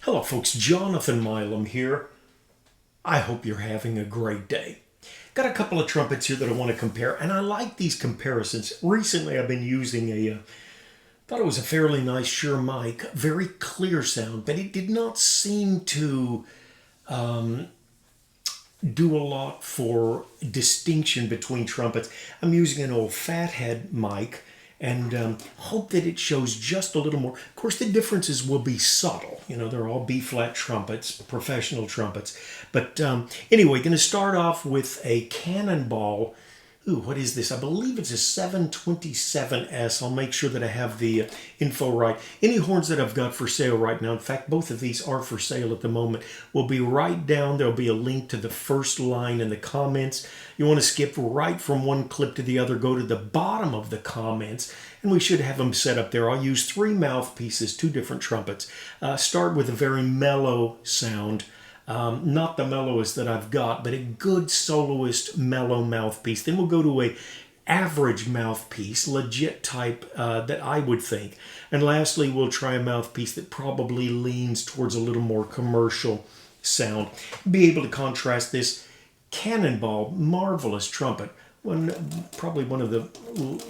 Hello folks, Jonathan Milam here. I hope you're having a great day. Got a couple of trumpets here that I want to compare, and I like these comparisons. Recently I've been using thought it was a fairly nice Shure mic, very clear sound, but it did not seem to do a lot for distinction between trumpets. I'm using an old fathead mic and hope that it shows just a little more. Of course, the differences will be subtle. You know, they're all B-flat trumpets, professional trumpets. But anyway, going to start off with a Cannonball. Ooh, what is this? I believe it's a 727S. I'll make sure that I have the info right. Any horns that I've got for sale right now, in fact, both of these are for sale at the moment, will be right down. There'll be a link to the first line in the comments. You want to skip right from one clip to the other, go to the bottom of the comments, and we should have them set up there. I'll use 3 mouthpieces, 2 different trumpets. Start with a very mellow sound. Not the mellowest that I've got, but a good soloist mellow mouthpiece. Then we'll go to a average mouthpiece, legit type that I would think. And lastly, we'll try a mouthpiece that probably leans towards a little more commercial sound. Be able to contrast this Cannonball, marvelous trumpet. Probably one of the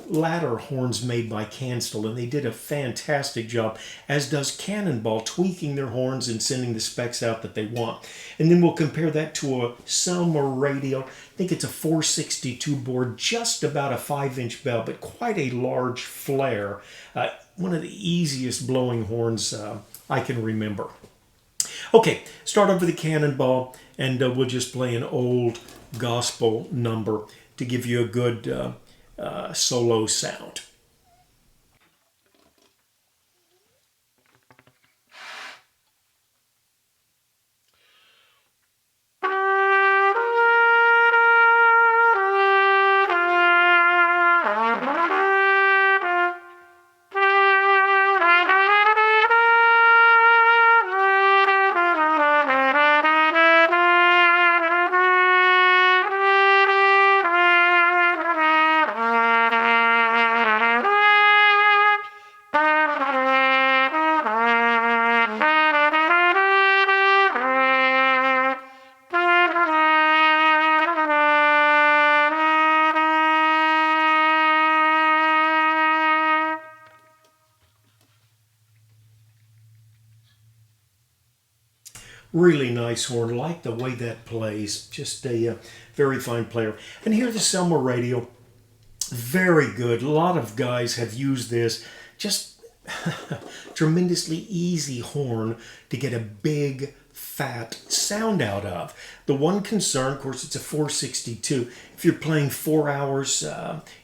latter horns made by Kanstul, and they did a fantastic job, as does Cannonball, tweaking their horns and sending the specs out that they want. And then we'll compare that to a Selmer Radial. I think it's a 462 board, just about a 5-inch bell, but quite a large flare. One of the easiest blowing horns I can remember. Okay, start off with the Cannonball, and we'll just play an old gospel number to give you a good solo sound. Really nice horn. Like the way that plays. Just a very fine player. And here's the Selmer Radial. Very good. A lot of guys have used this. Just tremendously easy horn to get a big, fat sound out of. The one concern, of course, it's a 462. If you're playing 4 hours,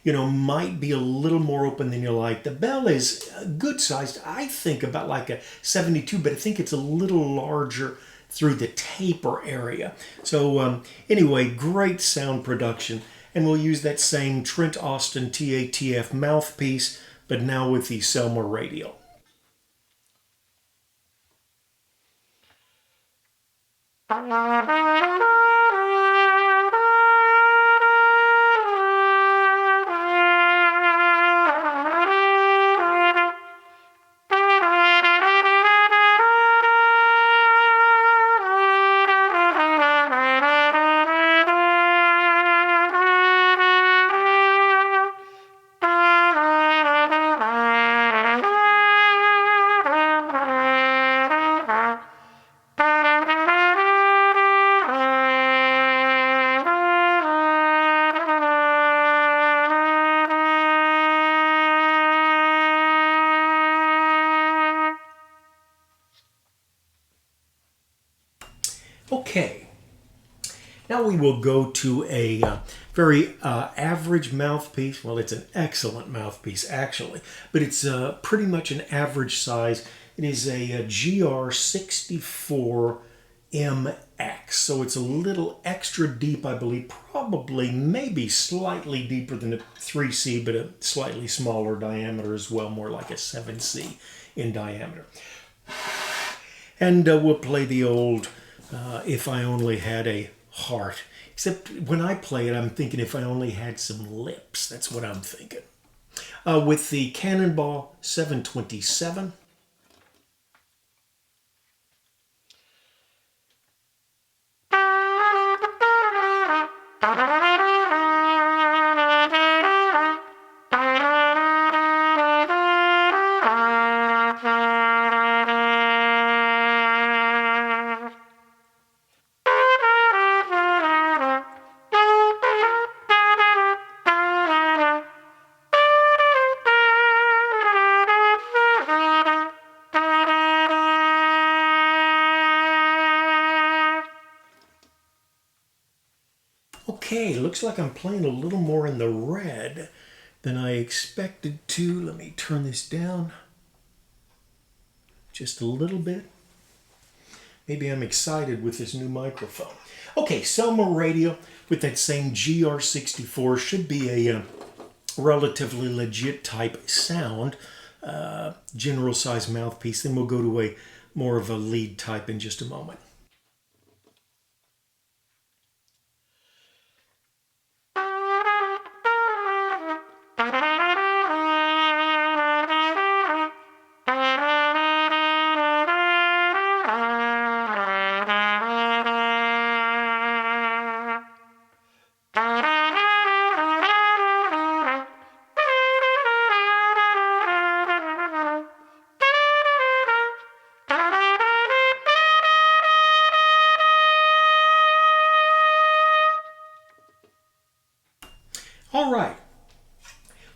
might be a little more open than you like. The bell is good sized. I think about like a 72, but I think it's a little larger through the taper area. So anyway, great sound production. And we'll use that same Trent Austin TATF mouthpiece, but now with the Selmer Radial. Okay, now we will go to a very average mouthpiece. Well, it's an excellent mouthpiece, actually, but it's pretty much an average size. It is a GR64MX, so it's a little extra deep, I believe, probably maybe slightly deeper than a 3C, but a slightly smaller diameter as well, more like a 7C in diameter. And we'll play the old If I Only Had a Heart. Except when I play it, I'm thinking if I only had some lips. That's what I'm thinking. With the Cannonball 727. Okay, looks like I'm playing a little more in the red than I expected to. Let me turn this down just a little bit. Maybe I'm excited with this new microphone. Okay, Selmer Radial with that same GR64 should be a relatively legit type sound. General size mouthpiece. Then we'll go to a more of a lead type in just a moment. All right,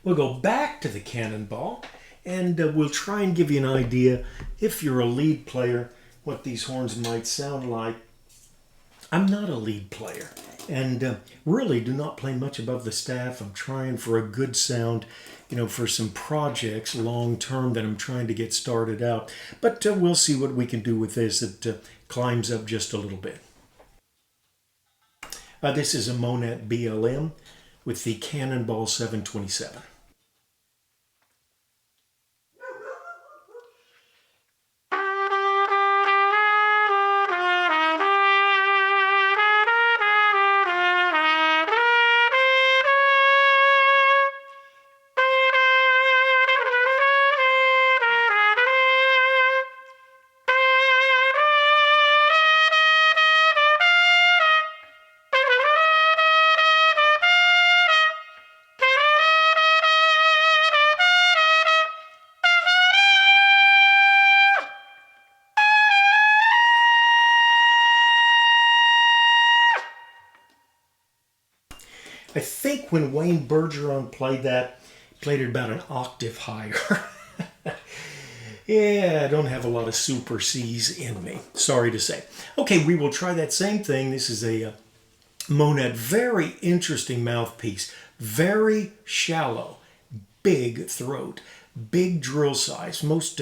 we'll go back to the Cannonball and we'll try and give you an idea, if you're a lead player, what these horns might sound like. I'm not a lead player and really do not play much above the staff. I'm trying for a good sound, for some projects long term that I'm trying to get started out. But we'll see what we can do with this. It climbs up just a little bit. This is a Monette BLM with the Cannonball 727. I think when Wayne Bergeron played it about an octave higher. Yeah, I don't have a lot of super C's in me, sorry to say. Okay, we will try that same thing. This is a Monette, very interesting mouthpiece, very shallow, big throat, big drill size. Most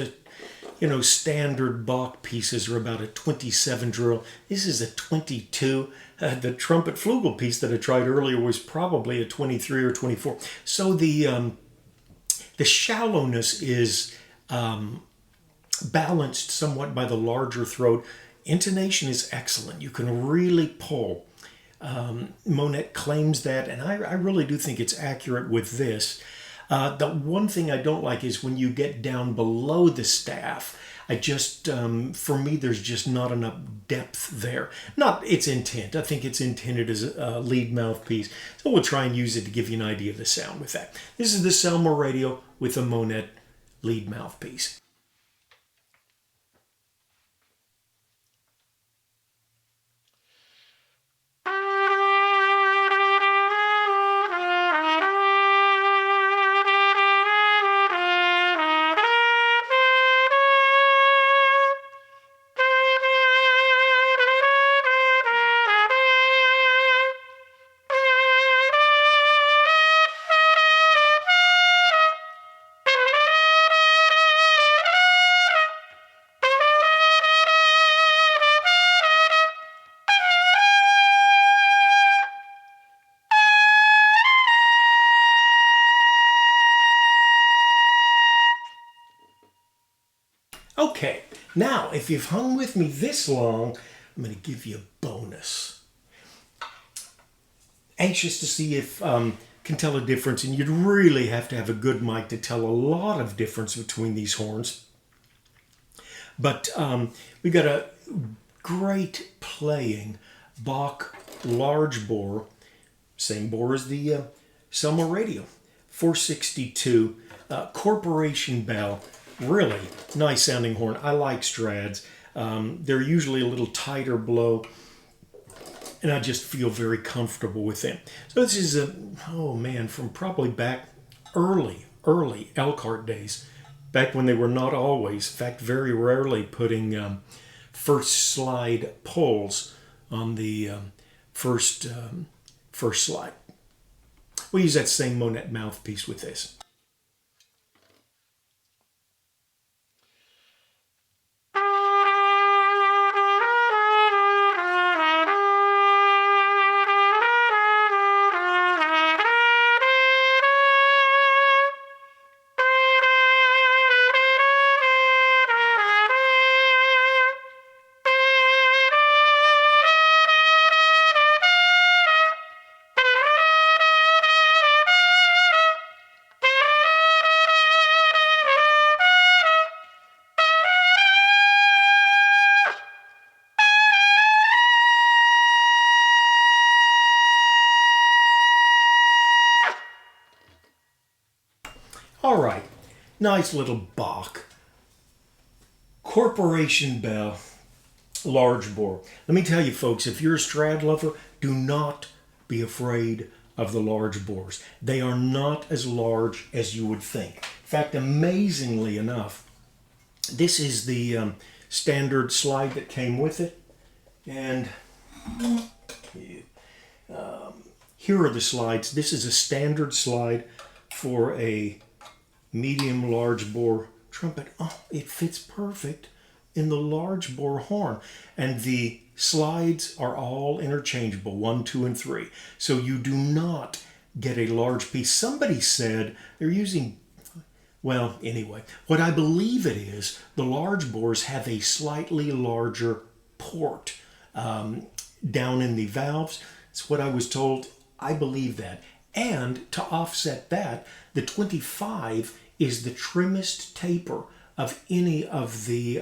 standard Bach pieces are about a 27 drill. This is a 22. The Trumpet-Flugel piece that I tried earlier was probably a 23 or 24. So the shallowness is balanced somewhat by the larger throat. Intonation is excellent. You can really pull. Monette claims that, and I really do think it's accurate with this. The one thing I don't like is when you get down below the staff. For me, there's just not enough depth there. Not its intent. I think it's intended as a lead mouthpiece. So we'll try and use it to give you an idea of the sound with that. This is the Selmer Radial with a Monette lead mouthpiece. Okay, now if you've hung with me this long, I'm going to give you a bonus. Anxious to see if can tell a difference, and you'd really have to have a good mic to tell a lot of difference between these horns. But we got a great playing Bach large bore, same bore as the Selmer Radial, 462 Corporation Bell. Really nice sounding horn. I like Strads. They're usually a little tighter blow, and I just feel very comfortable with them. So this is from probably back early Elkhart days, back when they were not always, in fact, very rarely putting first slide pulls on the first first slide. We'll use that same Monette mouthpiece with this. All right, nice little Bach. Corporation bell, large bore. Let me tell you folks, if you're a Strad lover, do not be afraid of the large bores. They are not as large as you would think. In fact, amazingly enough, this is the standard slide that came with it. And here are the slides. This is a standard slide for a medium large bore trumpet. Oh, it fits perfect in the large bore horn. And the slides are all interchangeable, 1, 2, and 3. So you do not get a large piece. Somebody said they're using, well, anyway, what I believe it is, the large bores have a slightly larger port down in the valves. It's what I was told. I believe that. And to offset that, the 25 is the trimmest taper of any of the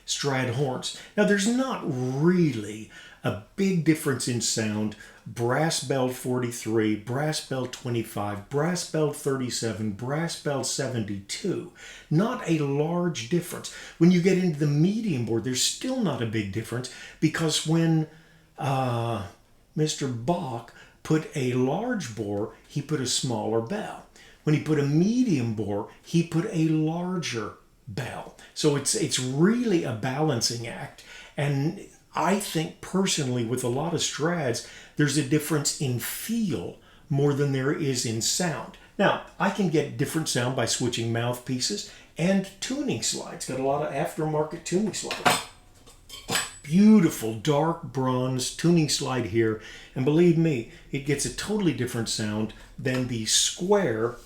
Strad horns. Now, there's not really a big difference in sound. Brass bell 43, brass bell 25, brass bell 37, brass bell 72. Not a large difference. When you get into the medium bore, there's still not a big difference, because when Mr. Bach put a large bore, he put a smaller bell. When he put a medium bore, he put a larger bell. So it's really a balancing act. And I think personally, with a lot of Strads, there's a difference in feel more than there is in sound. Now, I can get different sound by switching mouthpieces and tuning slides. Got a lot of aftermarket tuning slides. Beautiful dark bronze tuning slide here. And believe me, it gets a totally different sound than the square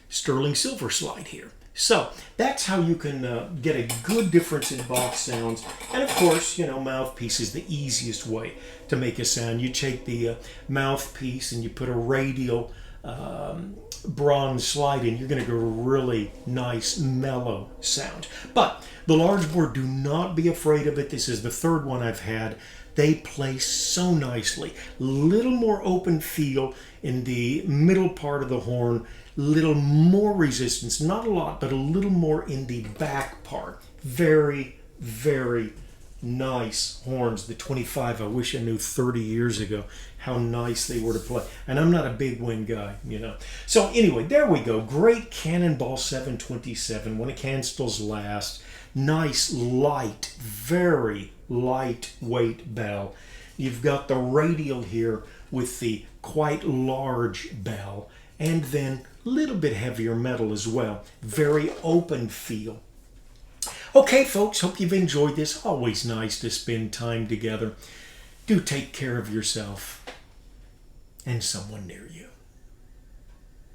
sterling silver slide here. So that's how you can get a good difference in box sounds. And of course, mouthpiece is the easiest way to make a sound. You take the mouthpiece and you put a radial bronze slide in, you're going to get a really nice mellow sound. But the large bore, do not be afraid of it. This is the third one I've had. They play so nicely. Little more open feel in the middle part of the horn, little more resistance, not a lot, but a little more in the back part. Very, very nice horns. The 25, I wish I knew 30 years ago how nice they were to play. And I'm not a big wind guy, So anyway, there we go. Great Cannonball 727, one of Kanstul's last. Nice, light, very lightweight bell. You've got the radial here with the quite large bell, and then a little bit heavier metal as well. Very open feel. Okay, folks, hope you've enjoyed this. Always nice to spend time together. Do take care of yourself and someone near you.